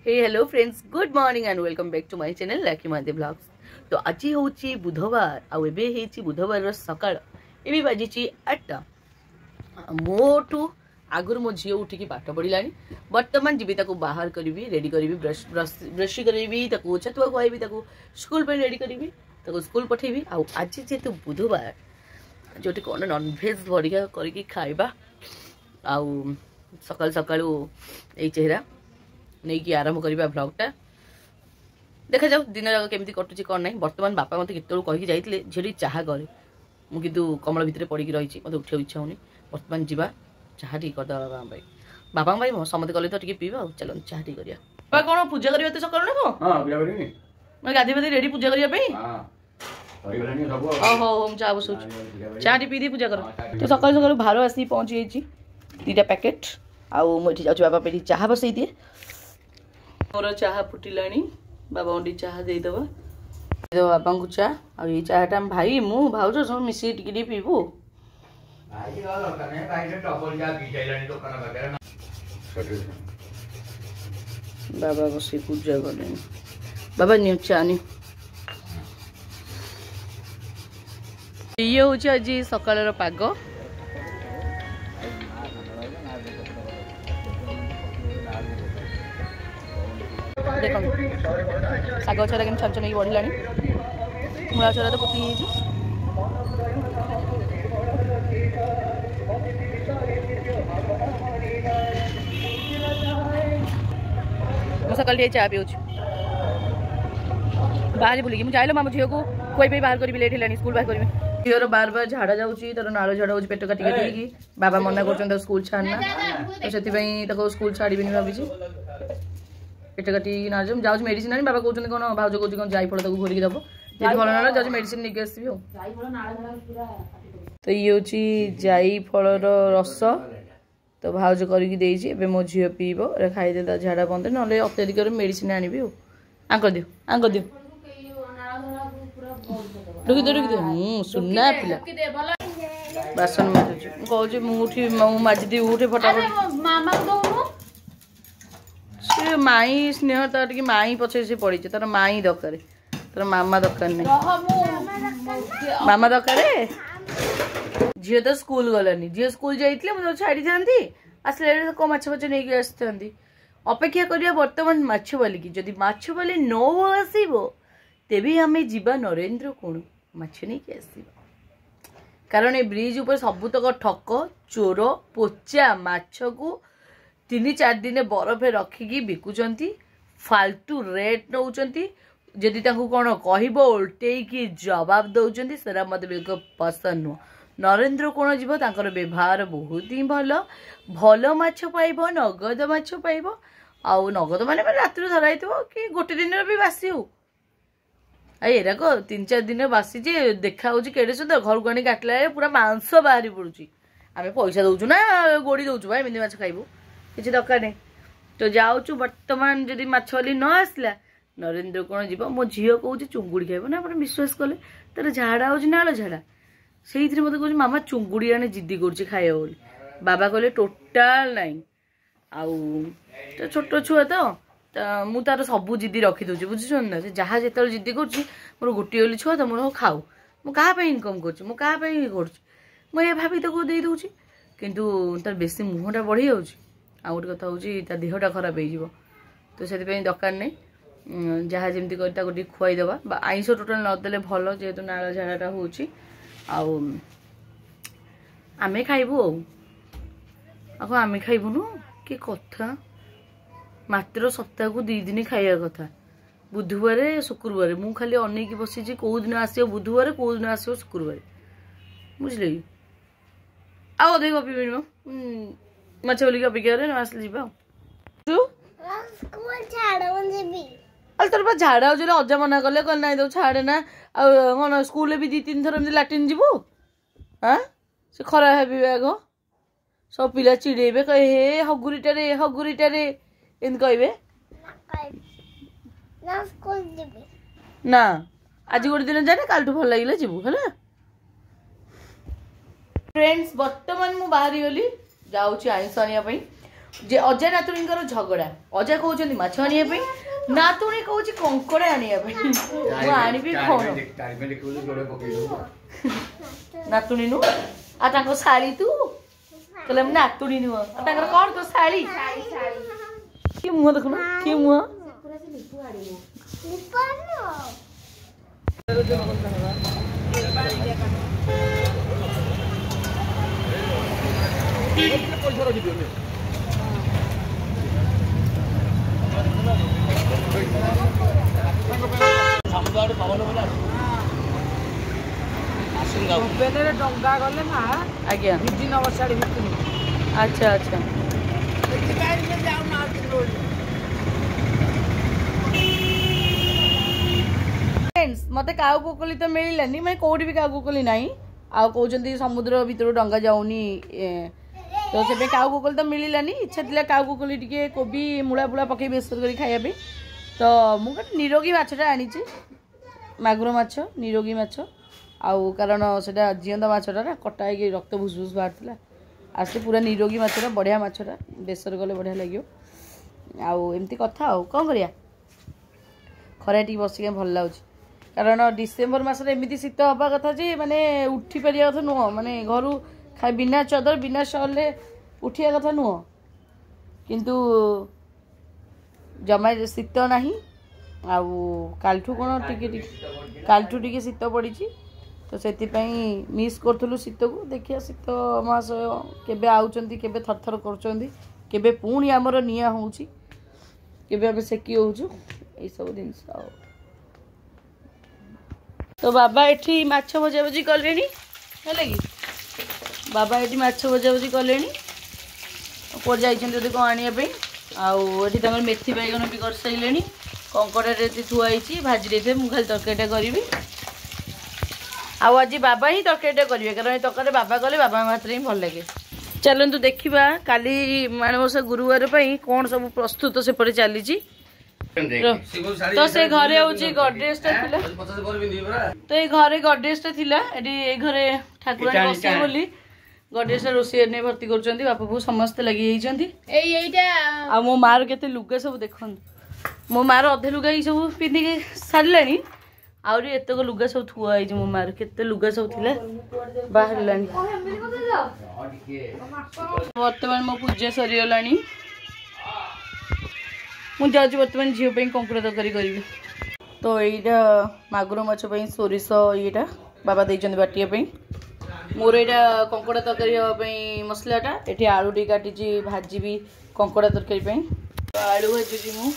Hey hello friends good morning and welcome back to my channel Laki Mahadi blogs. तो आज हूँ बुधवार आबे बुधवार सकाळ ए बाजी 8टा मोठू आगुर मो झील उठिकी पाठ पढ़ला बर्तमान जी बाहर करी रेडी करी ब्रश करी छतुआ खुआबी स्कूल रेडी करी स्कूल पठेबी। आज जेहेतु बुधवार जो कौन नॉनभेज बढ़िया करके खाइबा आउ सकाल सकाळू ए चेहरा नहीं कि आरंभ करवा ब्लॉगटा देखा जाऊ दिन जाक केमती कटुची कौन ना। बर्तमान बापा मत केत कहीकि जाइए झील चाह करे मुझे कमल भितर पड़ी रही मत उठा इच्छा होनी। बर्तमान जा चाह टी करदे बापा भाई समस्त कले तो टे पीवा चलो चाह टी करा कौन पूजा करवा तो सकाल ना गाधी बाधी रेडी पूजा करने चाह बस चाह टी पी पूजा कर। तो सकाल सकाल भार आसी पहुँची जाइए 2टा पैकेट आउ मुझे जाऊँ बापा पे चाह बसई दिए मोर चाह फुटिला बाबा टी चाह देदेव बाबा को चाह आ चाहटा भाई मु भाज सब मिसी टी पीबू। बाबा बस पूजा कले बाबा नि चाह नि ये हूँ आज सकाल पाग देख शाग छरा के छन छन बढ़ला मूला छरा तो पोती सकाल टे चाह पीऊँ बाहर बुलिकी मुझे जाइल मामू झील को कोई बाहर करी लेट है स्कूल बाहर करी झीर बार बार झाड़ा जाऊँगी तर नाड़ झाड़ा हो पेट काटी काटिकी बाबा मना कर स्कूल छाड़ना तो से स्कूल छाड़ी भावी पेट काटी ना जाऊँ मेडिसिन आनी बाबा कहते कौन भाज कौन कौन जाई फल घोरिकी दब जब भल ना जाऊँ मेडिसिन लेके आसबी। तो ये हूँ जाई फल रस तो भाज कर मो झील पीब खाईदे झाड़ा बंद ना अत्यधिक मेडिसिन आनबी आंक दियो आंक दियो रुकी दे सुना पिला बासन माजुची कहूँ मुठी माजिदी उठे फटाफट से माई स्नेह तार टी माई पछे से पड़ी तार माई दरकार तार मामा दरकार नहीं मामा दरकार झील तो स्कूल गलानी झील स्कूल जाइए मुझे छाड़ी था आसला कौ माछ फाछ नहीं आसती अपेक्षा करिया बर्तमान माछ बालिकी जदि माछ बाली न आसब तेबे आम जीवा नरेंद्र कोण माछ नहीं आसब कारण ए ब्रिज ऊपर सबुतक ठक चोर पोचा माछ को 3-4 दिन बरफे रखिकी बिकुचंती फालतू रेट नौचंती जदि तांको कौन कहब उल्टेकी जवाब दौरान सेरा मत बिल्कुल पसंद नुह। नरेंद्र कोण जीव तांकर व्यवहार बहुत ही भल भल माछ पाइब नगद माछ पाइब आउ नगद माने रात धराई कि गोटे दिन भी बासी हो एराक 3-4 दिन बासी जे देखा केड़े सुंदर घर को आनी काटला पूरा मांस बाहरी पड़ुची आम पैसा दौचु ना गोड़ी दौचु भाई एमती माछ खाइबू किसी दरकार नहीं। तो जाऊँ बर्तमान जदि माछली न आसला नरेंद्र कोण जीव मो झील कौच चुंगुड़ी खाइब ना आप विश्वास कले तार झाड़ा हो नाल झाड़ा से मत कह मामा चुंगुड़ी आने जिद्दी कर खाइब बोली बाबा कहले टोटाल नाई आउ तो छोट छुआ तो मु तार सबू जिद्दी रखी दूसरी बुझुन ना जहाँ जो जिद्दी कर मोर गोटे बोली छुआ तो मोर खाऊ मुझे इनकम कर भाभी तो दे दूसरी किंतु तार बेसी मुहटा बढ़ी जाऊँ आउ गोटे कथा हूँ देहटा खराब हो तो से दरकार नहीं जहाँ जमी कर खुआईदबा आईष टोटाल नदेले भल जेहेतु नाला झाड़ाटा हो आम खाइबू आको आम खाइबुनु कि कथा मात्र सप्ताह को 2 दिन खाइबा कथा बुधवार शुक्रवार मु खाली अनेक बसी कौ दिन आसो बुधवार कौ दिन आसो शुक्रवार बुझे कि आउ अधिक गपी माछ बोलिक अपेक्षा आसले जा तोर झाड़ा हो अजा मना कले कल ना तो छाड़े ना कौन स्कूल भी 2-3 थर लाट्रिन जीवु हाँ से खरा है आग सब पिला चिड़ेबे कहे हे हगुरीटारे एम कहे ना आज गोटे दिन जाने काल भल लगे जीवु है फ्रेंड्स। बर्तमान मु बाहरी गली जाऊँ आईष आने जे अजा नातुणींकर झगड़ा अजा कहउछन्ती माछ आनिया पे नातुणी कहउछि कंकड़ा आनिया पे मु आनिबी कोन नातुणी नु आ ताको साली तू कहले नातुणी नु आ ताकर कोन तो साली के मुह देखुन के मुह डंगा गले ना आज्ञा भिजी नव साड़ी भितर अच्छा अच्छा मत काउ कोकली तो मिलानी मैं कौटी भी काउ कोकली नहीं आ कहते समुद्र भीतर डंगा जाऊनी तो से काउ कोकली तो मिलानी इच्छा थी काउ कोकली टी कोबी मूला फूला पकई बेसर कर खाइबा तो मुझे निरोगी माछटा आनी मागुर माछ निरोगी माछ आउ कारण से जीवंत माछटा ना कटा हो रक्त भुसभुस बाहर आसे पूरा निरोगी माछटा बढ़िया माछटा बेसर गले बढ़िया लगे आमती कथा आउ कौन करिया खरा टी बसिक भल लगुच कारण डिसेम्बर मसरे एमती शीत हवा कथा जे माने उठी पारिया कथा नुह माने घर खाई बिना चदर बिना शॉल उठिया कथा नुह किंतु जमा शीत नाही आउ कालठू कौन कालठू टी शीत पड़ी तो से मिस करूँ शीत को देखिए शीत महाशय केबे आउचंती केबे थरथर करुचंती केबे पुणी आमर निया होउची केबे आबे सेकी होउछु ए सब दिन तो बाबा एठी माछ भजा भजी कलेनी हेले कि बाबा एठी माछ भजा भजी कलेनी को जाइछन्ती ओदे को आनिया पे आउ एठी तमर मेथी बैगन भी कर सैलेनी कंकड़ा रे थुआ आइची भाजी रे मु खाली तरकारीटा करबी आज बाबा ही तरकारीटा करेंगे कारण तरकारी बाबा कले बाबा हाथ में भल लगे चलतु देखा काली माणबसा गुरुवार कौन सब प्रस्तुत से पड़े चली तो से घरे हूँ गडरेज तो ये घरे गडरेज ये घरे ठाकुर बसे बोली गडरेज रोषे नहीं भर्ती कर बापा बो समस्ते लगे आ मो मार के लुगा सब देख मो मार अधे लुगा ये सब पिंधिक सारे आहरी एतक लुगा सब थुआई मो मार केते लुगा सब थिला बाहर लानी वर्तमान मो पूजा सरी गलानी मु जाउची वर्तमान झियो पे कंकुड़ा तरकारी करी तो एटा मागुर माछ पे सोरिष येटा बाबा देइचंदी बाटिया पे मोर एटा कंकुड़ा तरकारी पे मसलाटा एठी आलू टी काटिची भाजी भी कंकुड़ा तरकारी पे आलू भाजी मु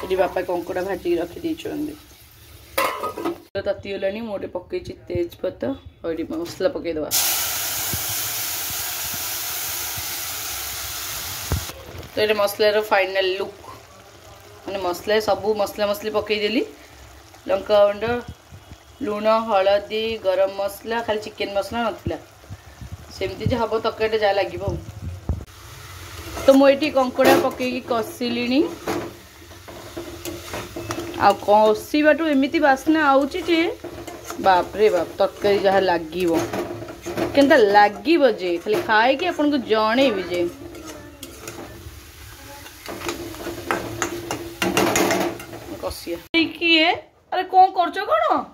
मसला बापा कंकुड़ा भाजी रखी देइछंदी ततीगलानी मोटे पकई तेजपत और मसला पकई दवा तो ये मसलार फाइनल लुक मैंने मसला सबू मसला मसली पकईदेली लंका गुंड लुण हलदी गरम मसला खाली चिकेन मसला नाला सेमती हम तरकारी जहाँ लगे तो मुझे कंकुड़ा पकईकी कषिली आ कषाटू एमती बास्ना आउची जे बाप रे बाप तरकारी जहाँ लगे केनता लगे जे खाली खाई आपन को जणेबी जे किए अरे कौन करछो कौन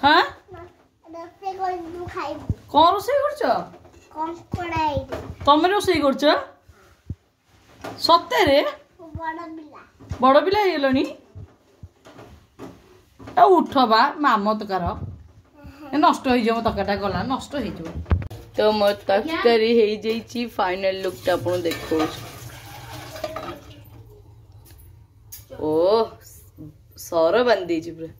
हाँ कौन रोसे करछो तुम रोसे करछो सत्य रे बड़ पिला हो गलनी उठ बा मामतकार नष्ट हो तकाटा गला नष्ट हो तो मो तरकारी हो जाइए फाइनल लुकटा आपन देखो ओ सर बांधी पूरा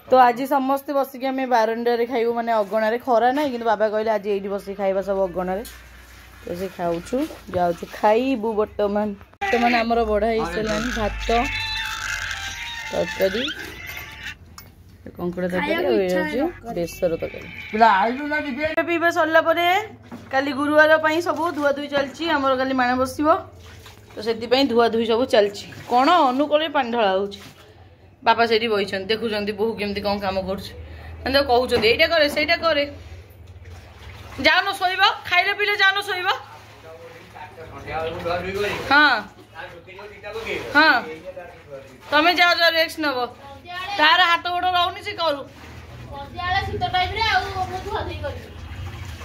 तो आज समस्ते बसिक आम बारंडे खाइबू माने अगणार खरा ना कि बाबा कहले आज ये बस खाइबा सब अगणार तो से खाऊछु जाऊछु खाइबू बर्तमान आमर बढ़ाई सारानी भात तरकारी कंकुड़ा तरकारी बेसर तरकारी पीवा सरला काली गुरुवार सब धुआ धुई चलती आमर काली माण बस तो से धुआ धुई सब चलती कौन अनुकूल पानी ढला हो बापा से बही देखुं बोहू केमती कौन कम कर कहते यहीटा करे सहीटा करे जाओ शोब खाइले पीले जाओ शोब हाँ हाँ तमें जाओ जाओ रेस्ट नब तार हाथ गोड़ रोनी से करू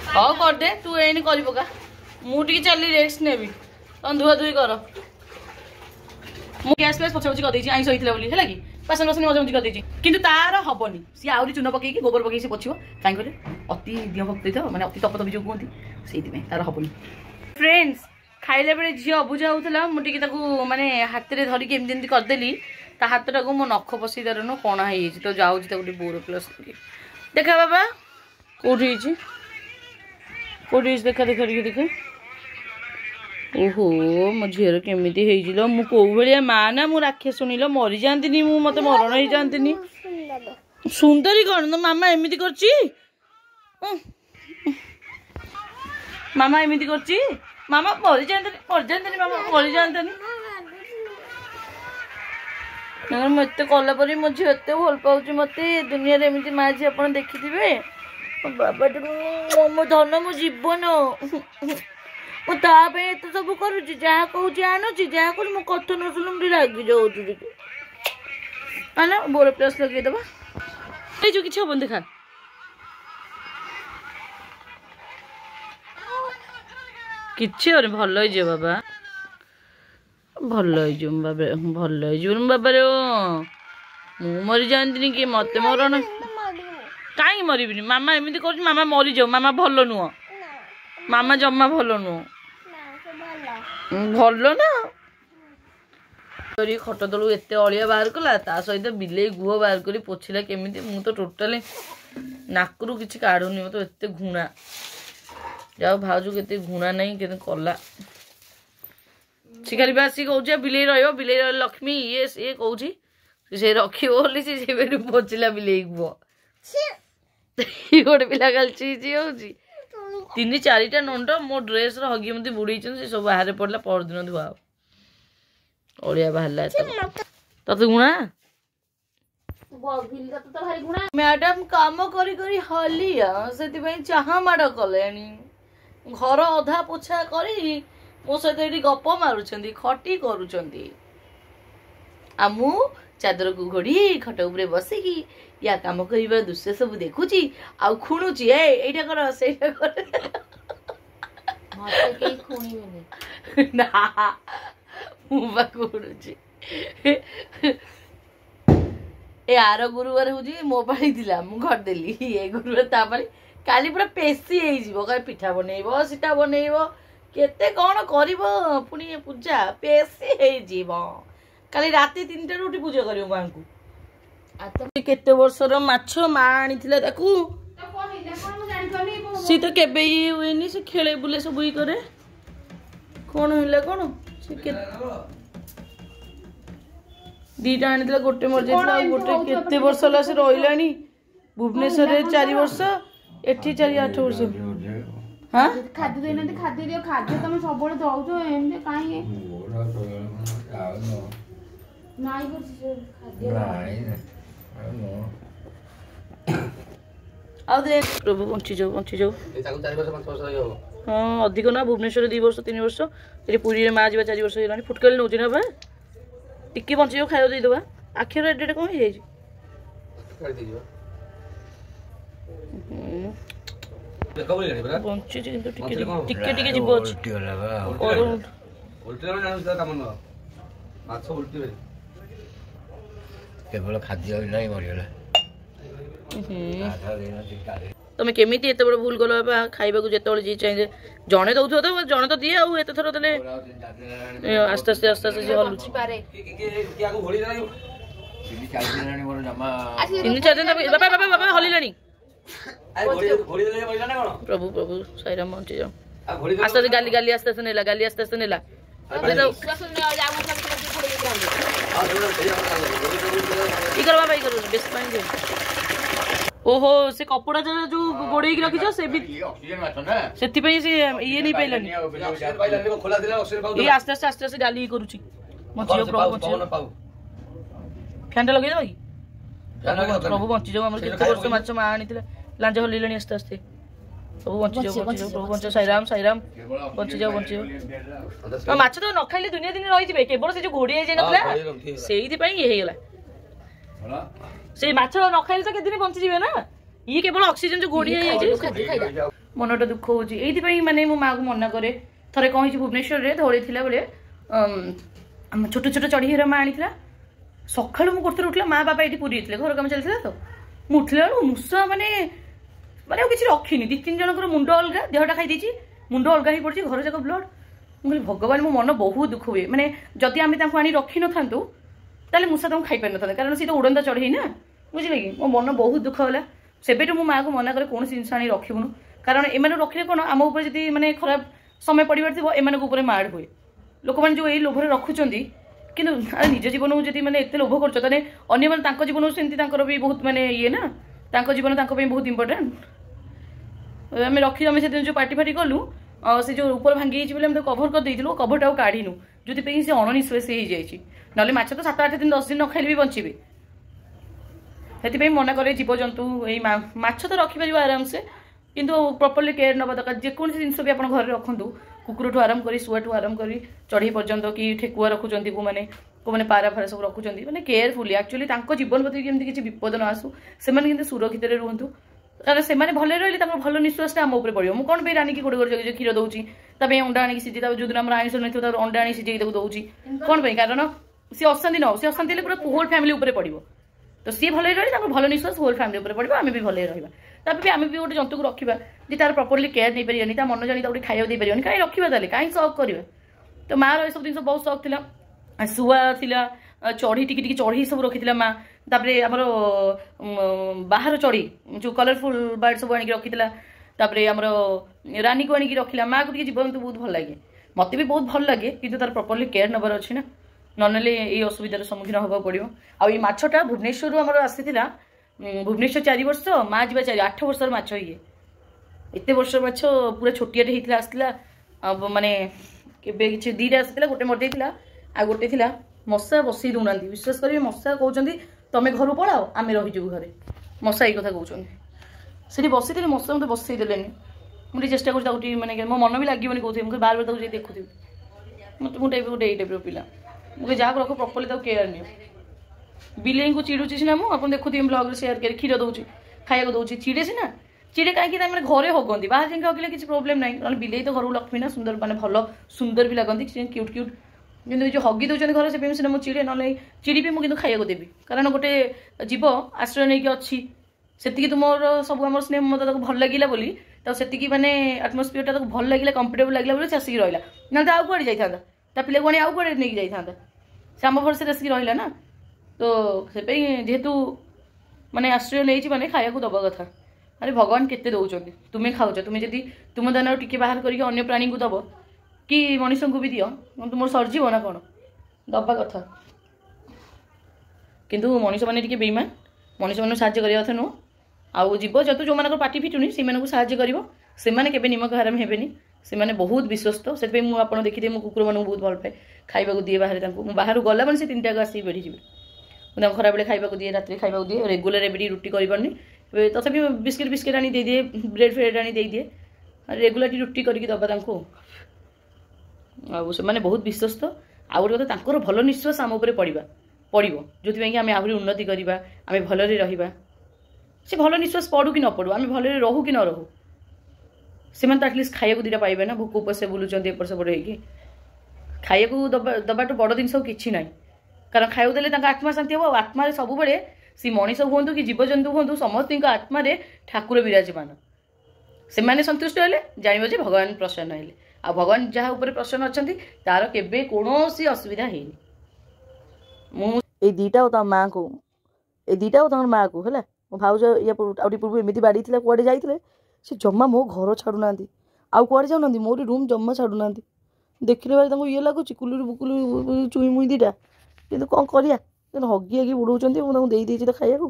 हाँ करदे तू एने कर पका मुझे चली रेस्ट नेबी तुम धुआ धुई कर गैस फ्यास पछा पछी करदे आईस होता है कि बासन बासन मजा मजी करदे कि तार हेनी सी आहरी चून पकई गोबर पकई पोछो कहीं कहले अति दिह भक्ति तो मैंने अति तपत जो कहती से तार हेनी फ्रेंड्स खाइला बेले झी अबुझा होता मुझे माने हाथ में धरिकी एमती करदेली ता हाथटा को मो नख पशि तार न कणा हो तो जाऊँ गोटे बोर प्लस देखा बाबा कौटी कौटी देखा देखा देखा ओहो मो झीर केमी हो मु कौ भाया माँ ना मु राक्षस शुणिल मरी जाती मत मरण हो जाती सुंदरी कौन तो मामा एमती कर मामा एमती कर मामा मरी जाती मामा मरी जाती मत कलापर मो झी एत भल पाँच मत दुनिया एमती माँ झी आप देखी बाबा मो धन मो जीवन मुझे एत सब करुच्ची जहाँ कहूँ आणुची जहाँ कह मो कथ न शुणु मुझे रागि जाऊँ ना बोर प्लस लगेदबा जो कि हम देखा कि भल बाबा भल बाबा भल बाबा रे मु मरी जाती कि मत मरण कहीं मरबी मामा एमती कर मामा मरी जाऊ मामा भल नुह मामा जमा भल नुह भल ना खट तलू एत अलिया बाहर कला ता सहित बिले गुह बाहर कर पोछला केमी मु तो टोटाली नाकरू किसी काढ़ुनी मत एत घुणा जाओ भाज के घुणा नहीं के कला सी खाली आसिक कौच बिले बिले लक्ष्मी ये सी कौच से रखी पोछला बिले गुह गोटे पिला खाली ची हो तीन चारिटा नंड मो ड्रेस हगी मत बुड़े सब बाहर पड़ा परदिन धुआ अड़िया बाहर तत गुणा मैडम काम करी हलिया से चाह माड़ कले घर अधा पोछा करी मो सहित ये गप मारुंट खटी करुँच मु चादर को घोड़ी खट उपरे बसिकी या काम कर दृश्य सब देखुची आ खुणुची एटा कर सेटा कर ना मुबा खुणुची ए आर गुरुवार हूँ मो पाई थिला मु करदेली ए गुरुवार तापारी काली पूरा पेशी हो पिठा बनइब सीटा बनइब केते कौन करिवो पुणी पूजा पेशी हो काली राति 3टा उठी पूजा करियो मां को केते वर्षर माछ माँ आनी सी तो केबे हुएनी से खेले बुले सब ही करे कौन है कौन दीटा आनी गोटे मर जाता गोटे केते वर्ष है से रही भुवनेश्वर 4 वर्ष एठी 7-8 वर्ष हाँ खाद्य देना खाद्य दियो खाद्य तुम सब दौच एमती कहीं प्रभु बंची जाऊ हाँ अधिक ना भुवनेश्वर 2 वर्ष 3 वर्ष ये पुरी में माँ जा 4 वर्ष होगा फुटकल नौ ना बा टिके बंची जाऊ खाଇବା ଦେଇଦେବା आखिर एडे कौन है बंची टिके टिके जीव अच्छी केवल खाद्य मरीगला तुम केमी एत बड़ भूल कल बाबा खाइबा को जिते जी चाहिए जड़े दौथ तो जड़े तो दिए आउ एत थर देले आस्ते आस्ते आस्ते आस्ते हलुची 3-4 दिन बाबा बाबा बाबा हलिलानी प्रभु प्रभु साईराम बंची जाओ आस्ते आस्ते गाली गाली आस्ते आस्ते नेला गाली आस्ते आस्ते नेला इकर बाबा इकर बेस पानी दे ओहो से कपड़ा जो गोड़े की रखिछ से भी ऑक्सीजन माछ ना सेति पे से ये नहीं पाइलानी ऑक्सीजन पाइलानी को खोला दिला ऑक्सीजन पाउ ये आस्ते आस्ते गाली करूची मचियो प्रभु मचियो ଫ୍ୟାନ୍ଟା ଲଗେଇଦେବା କି ପ୍ରଭୁ ବଞ୍ଚିଯାଉ ଆମର କେତେ ବର୍ଷ ମାଛ ମା ଆଣିଥିଲେ ଲାଞ୍ଜ ହଲେଇଲେଣି ଆସ୍ତେ ଆସ୍ତେ ସବୁ ବଞ୍ଚିଯାଉ ପ୍ରଭୁ ବଞ୍ଚ ସାଇରାମ ସାଇରାମ ବଞ୍ଚିଯାଉ ମାଛ ତ ନ ଖାଇଲେ ଦୁନିଆ ଦିନ ରହିଯିବେ କେବଳ ସେ ଯୋଉ ଘୋଡି ହେଇଯାଇନଥିଲା ସେଇଥିପାଇଁ ଇଏ ହେଇଗଲା ସେଇ ମାଛ ନ ଖାଇଲେ ତ କେତେ ଦିନ ବଞ୍ଚିଯିବେ ନା ଇଏ କେବଳ ଅକ୍ସିଜେନ ଯୋଉ ଘୋଡି ହେଇଯାଇଛି ମନଟା ଦୁଃଖ ହଉଛି ଏଇଥିପାଇଁ ମାନେ ମୋ ମାଆକୁ ମନା କରେ ଥରେ କଣ ହେଇଛି ଭୁବନେଶ୍ୱରରେ ଧଉଳି ଥିଲା ବେଳେ ଛୋଟ ଛୋଟ ଚଢି ହେରା ମା ଆଣିଥିଲା ସକାଳୁ ମୁଁ ଗୋଟେ ଉଠିଲା ମା ବାପା ଏଇଠି ପୁରୀ ଯାଇଥିଲେ ଘର କାମ ଚାଲିଥିଲା ତ ମୁଁ ଉଠିଲା ବେଳକୁ ମୂଷା ମାନେ ଆଉ କିଛି ରଖିନି 2-3 ଜଣଙ୍କର ମୁଣ୍ଡ ଅଲଗା ଦେହଟା ଖାଇଦେଇଛି ମୁଣ୍ଡ ଅଲଗା ହେଇ ପଡିଛି ଘର ଯାକ ବ୍ଲଡ ମୁଁ କହିଲି ଭଗବାନ ମୋ ମନ ବହୁତ ଦୁଃଖ ହୁଏ ମାନେ ଯଦି ଆମେ ତାଙ୍କୁ ଆଣି ରଖିନଥାନ୍ତୁ ତାହେଲେ ମୂଷା ତାଙ୍କୁ ଖାଇପାରିନଥାନ୍ତେ କାରଣ ସେ ତ ଉଡ଼ନ୍ତା ଚଢ଼େଇ ନା ବୁଝିଲେ କି ମୋ ମନ ବହୁତ ଦୁଃଖ ହେଲା ସେବେଠୁ ମୋ ମାଆକୁ ମନା କରେ କୌଣସି ଜିନିଷ ଆଣି ରଖିବୁନୁ କାରଣ ଏମାନଙ୍କୁ ରଖିଲେ କ'ଣ ଆମ ଉପରେ ଯଦି ମାନେ ଖରାପ ସମୟ ପଡ଼ିବାର ଥିବ ଏମାନଙ୍କ ଉପରେ ମାଡ଼ ହୁଏ ଲୋକମାନେ ଯୋଉ ଏଇ ଲୋଭରେ ରଖୁଛନ୍ତି କିନ୍ତୁ ନିଜ ଜୀବନକୁ ଯଦି ମାନେ ଏତେ ଲୋଭ କରୁଛ ତାହେଲେ ଅନ୍ୟମାନେ ତାଙ୍କ ଜୀବନକୁ ସେମିତି ତାଙ୍କର ବି ବହୁତ ମାନେ ଇଏ ନା ତାଙ୍କ ଜୀବନ ତାଙ୍କ ପାଇଁ ବହୁତ ଇମ୍ପୋର୍ଟାଣ୍ଟ ଆମେ ରଖି ଆମେ ସେଦିନ ଯୋଉ ପାର୍ଟି ଫାର୍ଟି କଲୁ ସେ ଯୋଉ ଉପର ଭାଙ୍ଗି ଯାଇଛି ବୋଲି ଆମେ ତାକୁ କଭର କରିଦେଇଥିଲୁ କଭରଟାକୁ କାଢ଼ିନୁ ଯୋଉଥିପାଇଁ ସେ ଅଣନିଶ୍ୱାସୀ ହେଇଯାଇଛି ନହେଲେ ମାଛ ତ 7-8 ଦିନ 10 ଦିନ ନ ଖାଇଲେ ବି ବଞ୍ଚିବେ ସେଥିପାଇଁ ମନା କରେ ଜୀବଜନ୍ତୁ ଏଇ ମାଛ ତ ରଖିପାରିବ ଆରାମସେ କିନ୍ତୁ ପ୍ରପରଲି କେୟାର ନେବା ଦରକାର ଯେକୌଣସି ଜିନିଷ ବି ଆପଣ ଘରେ ରଖନ୍ତୁ କୁକୁରଠୁ ଆରମ୍ଭ କରି ଶୁଆଠୁ ଆରମ୍ଭ କରି ଚଢ଼େଇ ପର୍ଯ୍ୟନ୍ତ କି ଠେକୁଆ ରଖୁଛନ୍ତି କୋଉମାନେ ପାରା ଫାରା ସବୁ ରଖୁଛନ୍ତି ମାନେ କେୟାରଫୁଲି ଆକ୍ଚୁଆଲି ତାଙ୍କ ଜୀବନ ପ୍ରତି ଯେମିତି କିଛି ବିପଦ ନ ଆସୁ ସେମାନେ କିନ୍ତୁ ସୁରକ୍ଷିତରେ ରୁହନ୍ତୁ କାରଣ ସେମାନେ ଭଲରେ ରହିଲେ ତାଙ୍କର ଭଲ ନିଶ୍ୱାସଟା ଆମ ଉପରେ ପଡ଼ିବ ମୁଁ କ'ଣ ପାଇଁ ରାଣିକି ଗୋଟେ ଗୋଟେ କ୍ଷୀର ଦେଉଛି ତା ପାଇଁ ଅଣ୍ଡା ଆଣିକି ସିଝେଇ ତାକୁ ଯୋଉଦିନ ଆମର ଆଇଁଷ ନଥିବ ତାକୁ ଅଣ୍ଡା ଆଣି ସିଝେଇ ତାକୁ ଦେଉଛି କ'ଣ ପାଇଁ କାରଣ ସେ ଅଶାନ୍ତି ନ ହଉ ସେ ଅଶାନ୍ତି ହେଲେ ପୁରା ହୋଲ୍ ଫ୍ୟାମିଲି ଉପରେ ପଡ଼ିବ ତ ସିଏ ଭଲରେ ରହିଲେ ତାଙ୍କର ଭଲ ନିଶ୍ୱାସ ହୋଲ୍ ଫ୍ୟାମିଲି ଉପରେ ପଡ଼ିବ ଆମେ ବି ଭଲରେ ରହିବା ତାପରେ ବି ଆମେ ବି ଗୋଟେ ଜନ୍ତୁକୁ ରଖିବା ଯେ ତାର ପ୍ରପରଲି କେୟାର ନେଇପାରିବାନି ତା ମନ ଜାଣି ତାକୁ ଟିକେ ଖାଇବାକୁ ଦେଇପାରିବାନି କାହିଁ ରଖିବା ତାହେଲେ କାହିଁ ସକ୍ କରିବା ତ ମାଆର ଏସବୁ ଜିନିଷ ବହୁତ ସକ୍ ଥିଲା ଶୁଆ ଥିଲା ଚଢ଼େଇ ଟିକେ ଟିକେ ଚଢ଼େଇ ସବୁ ରଖିଥିଲା ମା ତାପରେ ଆମର ବାହାର ଚଢ଼େଇ ଯୋଉ କଲରଫୁଲ ବାର୍ଡ ସବୁ ଆଣିକି ରଖିଥିଲା ତାପରେ ଆମର ରାନୀକୁ ଆଣିକି ରଖିଲା ମାଆକୁ ଟିକେ ଜୀବଜନ୍ତୁ ବହୁତ ଭଲ ଲାଗେ ମତେ ବି ବହୁତ ଭଲ ଲାଗେ କିନ୍ତୁ ତାର ପ୍ରପରଲି କେୟାର ନେବାର ଅଛି ନା ନନେଲେ ଏଇ ଅସୁବିଧାର ସମ୍ମୁଖୀନ ହେବାକୁ ପଡ଼ିବ ଆଉ ଏଇ ମାଛଟା ଭୁବନେଶ୍ୱରରୁ ଆମର ଆସିଥିଲା ଭୁବନେଶ୍ୱର 4 ବର୍ଷ ମା ଯିବା 8 ବର୍ଷର ମାଛ ଇଏ ଏତେ ବର୍ଷର ମାଛ ପୁରା ଛୋଟିଆଟେ ହେଇଥିଲା ଆସିଥିଲା ମାନେ କେବେ କିଛି 2ଟା ଆସିଥିଲା ଗୋଟେ ମରିଯାଇଥିଲା ଆଉ ଗୋଟେ ଥିଲା ମଶା ବସେଇ ଦେଉନାହାନ୍ତି ବିଶ୍ୱାସ କରିବେ ମଶା କହୁଛନ୍ତି ତମେ ଘରୁ ପଳାଅ ଆମେ ରହିଯିବୁ ଘରେ ମଶା ଏଇ କଥା କହୁଛନ୍ତି ସେଠି ବସିଥିଲେ ମଶା ମୋତେ ବସେଇ ଦେଲେନି ମୁଁ ଟିକେ ଚେଷ୍ଟା କରୁଛି ତାକୁ ଟିକେ ମାନେ ମୋ ମନ ବି ଲାଗିବନି କହୁଥିବି ମୁଁ ବାର ତାକୁ ଯାଇ ଦେଖୁଥିବି ମୋତେ ମୁଁ ଗୋଟେ ଏଇ ଟାଇପ୍ର ପିଲା ମୁଁ ଯାହାକୁ ରଖ ପ୍ରପରଲି ତାକୁ କେୟାର ନିଅ ବିଲେଇଙ୍କୁ ଚିଡ଼ୁଛି ସିନା ମୁଁ ଆପଣ ଦେଖୁଥିବେ ବ୍ଲଗ୍ରେ ସେୟାର କରି କ୍ଷୀର ଦେଉଛି ଖାଇବାକୁ ଦେଉଛି ଚିଡ଼େ ସିନା ଚିଡ଼େ କାହିଁକି ନା ମାନେ ଘରେ ହଗନ୍ତି ବାହାରେ ଯାଇକି ହଗିଲେ କିଛି ପ୍ରୋବ୍ଲେମ୍ ନାହିଁ ନହେଲେ ବିଲେଇ ତ ଘରକୁ ଲକ୍ଷ୍ମୀ ନା ସୁନ୍ଦର ମାନେ ଭଲ ସୁନ୍ଦର ବି ଲାଗନ୍ତି କ୍ୟୁଟ୍ କ୍ୟୁଟ୍ କିନ୍ତୁ ଏ ଯୋଉ ହଗି ଦେଉଛନ୍ତି ଘରେ ସେ ସିନା ମୁଁ ଚିଡ଼େ ନହେଲେ ଚିଡ଼ିବି ମୁଁ କିନ୍ତୁ ଖାଇବାକୁ ଦେବି କାରଣ ଗୋଟେ ଜୀବ ଆଶ୍ରୟ ନେଇକି ଅଛି ସେତିକି ତୁମର ସବୁ ଆମର ସ୍ନେହ ମମତା ତାକୁ ଭଲ ଲାଗିଲା ବୋଲି ତାକୁ ସେତିକି ମାନେ ଆଟମୋସ୍ଫିୟରଟା ତାକୁ ଭଲ ଲାଗିଲା କମ୍ଫର୍ଟେବଲ୍ ଲାଗିଲା ବୋଲି ସେ ଆସିକି ରହିଲା ନହେଲେ ତ ଆଉ କୁଆଡ଼େ ଯାଇଥାନ୍ତା ତା ପିଲାକୁ ଆଣି ଆଉ କୁଆଡ଼େ ନେଇକି ଯାଇଥାନ୍ତା ସେ ଆମ ଭରସାରେ ଆସିକି ରହିଲା ନା ତ ସେପାଇଁ ଯେହେତୁ ମାନେ ଆଶ୍ରୟ ନେଇଛି ମାନେ ଖାଇବାକୁ ଦେବା କଥା ଆରେ ଭଗବାନ କେତେ ଦେଉଛନ୍ତି ତୁମେ ଖାଉଛ ତୁମେ ଯଦି ତୁମ ଦାନାରୁ ଟିକେ ବାହାର କରିକି ଅନ୍ୟ ପ୍ରାଣୀଙ୍କୁ ଦେବ କି ମଣିଷଙ୍କୁ ବି ଦିଅ ତୁମର ସରିଯିବ ନା କ'ଣ ଦେବା କଥା କିନ୍ତୁ ମଣିଷମାନେ ଟିକେ ବେଇମାନ ମଣିଷମାନଙ୍କୁ ସାହାଯ୍ୟ କରିବା କଥା ନୁହଁ ଆଉ ଜୀବଜନ୍ତୁ ଯେଉଁମାନଙ୍କର ପାଟି ଫିଟୁନି ସେମାନଙ୍କୁ ସାହାଯ୍ୟ କରିବ ସେମାନେ କେବେ ନିମକ ହାରାମ ହେବେନି ସେମାନେ ବହୁତ ବିଶ୍ୱସ୍ତ ସେଥିପାଇଁ ମୁଁ ଆପଣ ଦେଖିଥିବେ ମୁଁ କୁକୁରମାନଙ୍କୁ ବହୁତ ଭଲ ପାଏ ଖାଇବାକୁ ଦିଏ ବାହାରେ ତାଙ୍କୁ ମୁଁ ବାହାରୁ ଗଲା ମାନେ ସେ 3ଟାକୁ ଆସିକି ବେଢ଼ିଯିବେ ମୁଁ ତାଙ୍କୁ ଖରାବେଳେ ଖାଇବାକୁ ଦିଏ ରାତିରେ ଖାଇବାକୁ ଦିଏ ରେଗୁଲାର ଏବେ ଟିକେ ରୁଟି କରିପାରୁନି ତଥାପି ବିସ୍କିଟ୍ ଆଣି ଦେଇଦିଏ ବ୍ରେଡ୍ ଫ୍ରେଡ୍ ଆଣି ଦେଇଦିଏ ରେଗୁଲାର ରୁଟି କରିକି ଦେବା ତାଙ୍କୁ ଆଉ ସେମାନେ ବହୁତ ବିଶ୍ୱସ୍ତ ଆଉ ଗୋଟେ କଥା ତାଙ୍କର ଭଲ ନିଶ୍ୱାସ ଆମ ଉପରେ ପଡ଼ିବ ଯେଉଁଥିପାଇଁ କି ଆମେ ଆହୁରି ଉନ୍ନତି କରିବା ଆମେ ଭଲରେ ରହିବା ସେ ଭଲ ନିଶ୍ୱାସ ପଡ଼ୁ କି ନ ପଡ଼ୁ ଆମେ ଭଲରେ ରହୁ କି ନ ରହୁ ସେମାନେ ତ ଆଟଲିଷ୍ଟ ଖାଇବାକୁ 2ଟା ପାଇବେ ନା ଭୋକ ଉପସେ ବୁଲୁଛନ୍ତି ଏପଟ ସେପଟ ହେଇକି ଖାଇବାକୁ ଦେବାଠୁ ବଡ଼ ଜିନିଷ କିଛି ନାହିଁ କାରଣ ଖାଇବାକୁ ଦେଲେ ତାଙ୍କ ଆତ୍ମା ଶାନ୍ତି ହେବ ଆଉ ଆତ୍ମାରେ ସବୁବେଳେ ସେ ମଣିଷ ହୁଅନ୍ତୁ କି ଜୀବଜନ୍ତୁ ହୁଅନ୍ତୁ ସମସ୍ତଙ୍କ ଆତ୍ମାରେ ଠାକୁର ବିରାଜମାନ ସେମାନେ ସନ୍ତୁଷ୍ଟ ହେଲେ ଜାଣିବ ଯେ ଭଗବାନ ପ୍ରସନ୍ନ ହେଲେ ଆଉ ଭଗବାନ ଯାହା ଉପରେ ପ୍ରସନ୍ନ ଅଛନ୍ତି ତାର କେବେ କୌଣସି ଅସୁବିଧା ହେଇନି ମୁଁ ଏଇ 2ଟା ଆଉ ତା ମାଆକୁ ଏଇ 2ଟା ଆଉ ତାଙ୍କର ମାଆକୁ ହେଲା ମୋ ଭାଉଜ ଆଉ ଟିକେ ପୂର୍ବରୁ ଏମିତି ବାଡ଼େଇଥିଲା କୁଆଡ଼େ ଯାଇଥିଲେ ସେ ଜମା ମୋ ଘର ଛାଡ଼ୁନାହାନ୍ତି ଆଉ କୁଆଡ଼େ ଯାଉନାହାନ୍ତି ମୋରି ରୁମ୍ ଜମା ଛାଡ଼ୁନାହାନ୍ତି ଦେଖିଲେ ଭାଇ ତାଙ୍କୁ ଇଏ ଲାଗୁଛି କୁଲୁରୁ ବୁକୁଲୁ ଚୁଇଁ ମୁଇଁ 2ଟା କିନ୍ତୁ କ'ଣ କରିବା ହଗି ବୁଡ଼ଉଛନ୍ତି ମୁଁ ତାଙ୍କୁ ଦେଇଛି ତ ଖାଇବାକୁ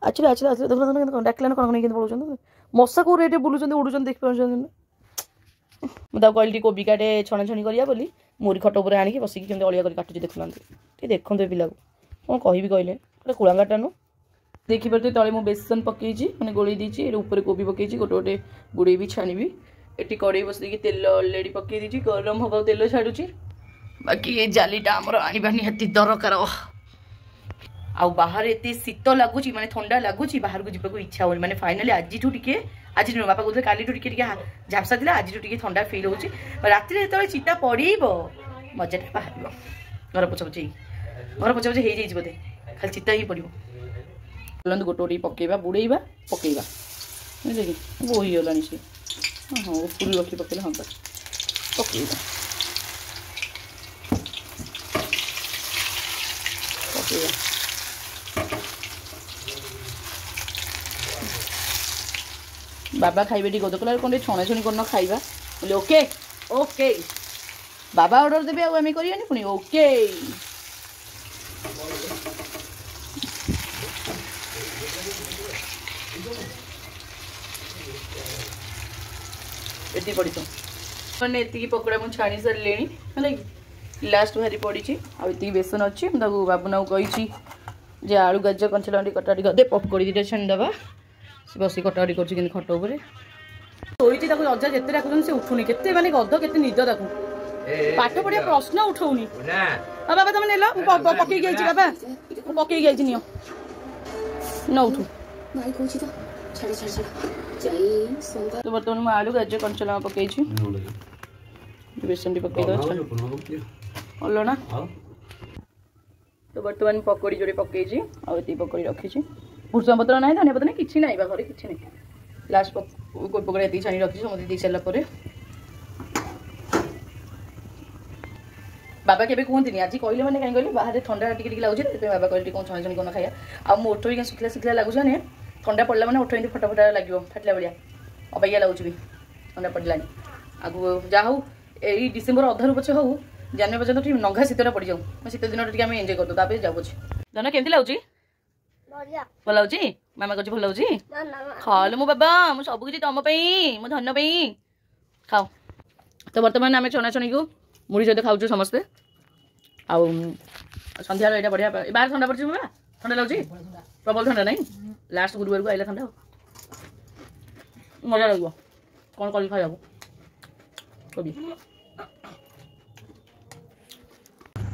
ଆକ୍ଚୁଆଲି ଦେଖୁନ ଡାକିଲାନ କ'ଣ କେମିତି ପଳାଉଛନ୍ତି ମଶା କେଉଁ ରେଟ୍ରେ ବୁଲୁଛନ୍ତି ଉଡ଼ୁଛନ୍ତି ଦେଖିପାରୁଛନ୍ତି ନା ମୁଁ ତାକୁ କହିଲି ଟିକେ କୋବି କାଟେ ଛଣାଛଣି କରିବା ବୋଲି ମୋରି ଖଟ ଉପରେ ଆଣିକି ବସିକି କେମିତି ଅଳିଆ କରି କାଟୁଛି ଦେଖୁନାହାନ୍ତି ଟିକେ ଦେଖନ୍ତୁ ଏ ପିଲାକୁ कौन कहि कहले गोटे कुलांगाटा नु देखिए तले मु बेसन पकई मैंने गोल देती ऊपर कोबी पकई गोटे गोटे गुड़े भी छाणी एटी कड़े बस तेल अलरेडी पकई दीजिए गरम हम तेल छाड़ुची बाकी ये जालीटा आमर आनी निहाती दरकार आ बाहर एत शीत लगुच माने ठंडा लगुच बाहर को जीवा इच्छा हो माने फाइनाली आज आज बापा कहते काली झापसा था आज ठंडा फिल हो राति जो चिता पड़ब मजाटा बाहर घर पछ पछे घर पछ पछे हो बोधे खाली चिता ही पड़ो गोटे गोटे पकेबा बुड़ेबा पकेबा बुझे कि बोहीगला सी हाँ पूरी रखी पकेला हाँ पकेबा पकेबा बाबा खाइबे टी गद कला कौन छणा छुणी कर खाइबा बोले ओके ओके बाबा ऑर्डर देबे आम करियानी पुणी ओके एति पड़ी तो मैंने एति पकोड़ा मुझे छाणी सारे है लास्ट भारी पड़ी आती बेसन अच्छी बाबूना कही जे आलू गाजर कंचा लंडी कटाटी करदे पपकड़ी दुटा छाणीदबा से बस कटाकटी कर खट उपर शोची अजा जिते डाकुन से उठुनी के माने गध के निद ताकू पाठ पढ़िया प्रश्न उठौनी बाबा तुम नेल पकई बाबा पकई नि न उठू तो बर्तमान मैं आलू गाजर कंचा लंका पकई बेसन पकई अलना तो बर्तमान पकड़ी जोड़े पकई आती पकड़ी रखी भूषण पत्र ना धनिया पत्र नहीं कि ना घरे कि नहीं लास्ट कोई पकड़ा ये छाणी रखी समझ दे सारापर बाबा के कहते आज कहले मैंने कहीं कहले बाहर ठंडा टी लगे बाबा कहले कौन छाणी छाणी कौन खाया आ ओठ भी शुखला शुखला लगुच ठंडा पड़ा मैंने ओठ फटा फटा लगे फाटला भाया अबाइया लगुच भी ठंडा पड़ा आगु जहाँ हूँ यही डिसेम्बर अधारू पचे हूँ जानुरी पर्यटन ठीक नंगा शीतटा पड़ जाऊ शीत दिन टी एंजय कर जाऊँ धन केमती लगुच भल लगे मामा कह भल लगे खाल मो बाबा मुझे सब किसी तुम मो धन खाओ तो बर्तमान आम छना छणी को मुड़ी सहित खाऊ समस्ते आउ सन्ध्या यहाँ बढ़िया बाहर ठंडा पड़ी बाबा ठंडा लगे प्रबल ठंडा नहीं लास्ट गुरुवार को आइला ठंडा मजा लगे कौन कर खाया कभी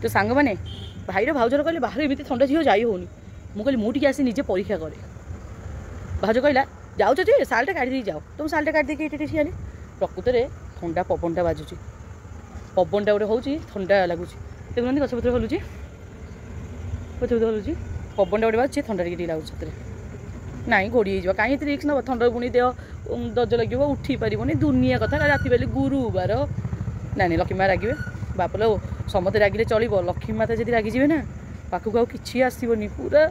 तो सांग मैंने भाईर भाउजर कहले बाहर एमती ठंडा झील जाई होनी मु कहली मुझे आसी निजे परीक्षा करे भाउज कहला जाऊच जे सालटा काढ़ी जाओ तुम सालटा काढ़ी देके ये ठियानी प्रकृत में ठंडा पवनटा बाजुची पवनटा गोटे हूँ ठंडा लगुच देखुना गछपत्र हलुची गछपत्र हलुची पवनटा गोटे बाजुची ठंडा टी लगुच सतरे नाई घोड़ी हो कहीं रिक्स नब ठंडा पुणी देह दर्ज लगे उठी पारनी दुनिया कथा राति बेले गुरुवार ना लक्ष्मी माँ रागे बाप लो समते रागिले चलो लक्ष्मी माता जी रागिजे ना पाखक आउ कि आसबनी पूरा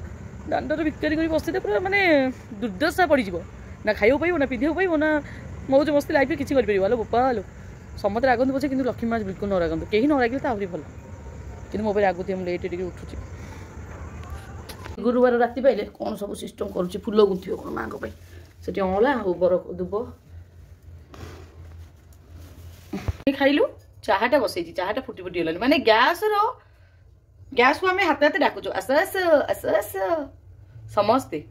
दांडर बिक्री कर बसते पूरा माने दुर्दशा पड़ ना खाइब पाइब ना पिंधे पाइब ना मौज मस्ती लाइफ किसी कर बोपा लो समते रागत पचे कि लक्ष्मी माँ बिल्कुल न रागत कहीं न रागिले तो आहरी भल कि मो रागुती लेट टे उठुची गुरुवार राति पाइले कौन सब सिस्टम करुच्ची फुल गुंथी कौन माँ से अँला बर दुब खाइलु चाहाटा बसई चाहाटा फुटी फुटी गलानी माने गैस को आम हाथ हाथ डाकुच आस आस आस आस समस्ते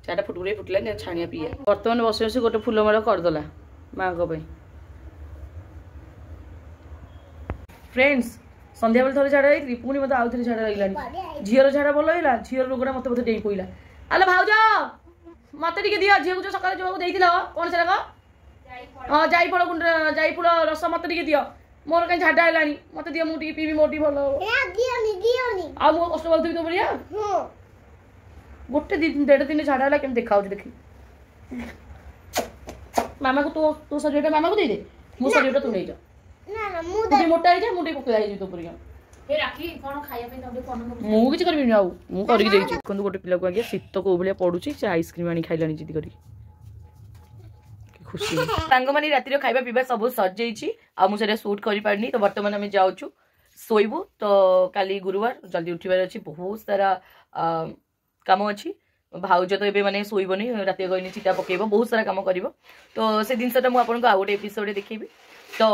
चाटा फुटुरे फुटला छाणिया पीए बर्तमान बस बस गोटे फुलमाला करदेला माँ फ्रेंड्स संध्या बेले थे झाड़ा जाइए पुणी मतलब आउ थे झाड़ा लगे झीर झाड़ा भल है झीर रोगटा मत बोधे डेई पड़ा आलो भाउज मत दियो झील को जो सकाल जो कौन से हाँ जाइफल रस मत दियो मोर कहीं झाड़ा है मत दियो मुझे पीबी मोटी भल आ मो कष्ट पाथी तो बढ़िया गोटे डेढ़ दिन झाड़ा है केम देखा देखी मामा को तो शरीर मामा को दे दे मो शरीर तू नहीं जा मोटा है मुझे पकड़ा तो पूरी मुझे करी गोटे पिला को आगे शीत को भाया पड़ुची से आइसक्रीम आनी खाइलानी जिद कर खुशी सांग मैंने रातिर खाଇବା पीवा सब सर जाइए आ मुझे सुट कर पारनी तो बर्तमान आम जाऊँ शोबू तो काली गुरुवार जल्दी उठवार अच्छी बहुत सारा काम अच्छी भाउज तो ये मैंने शोबनी रात गई चिता पकेब बहुत सारा कम कर तो से जिनसा मुझे आपको आउ गोटे एपिसोड देखी तो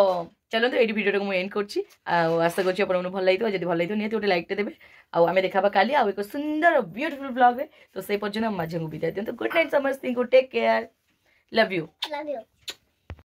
चलो तो ये वीडियो को एंड करछि आशा करछि आपन भल लागितो जदि भल लागितो नियति गोटे लाइक देबे आमे देखाबा काली आ एक सुंदर और ब्यूटीफुल ब्लॉग रे तो से पर्यंत माझे को विदाय दियंतु गुड नाइट समथिंग को टेक केयर लव यू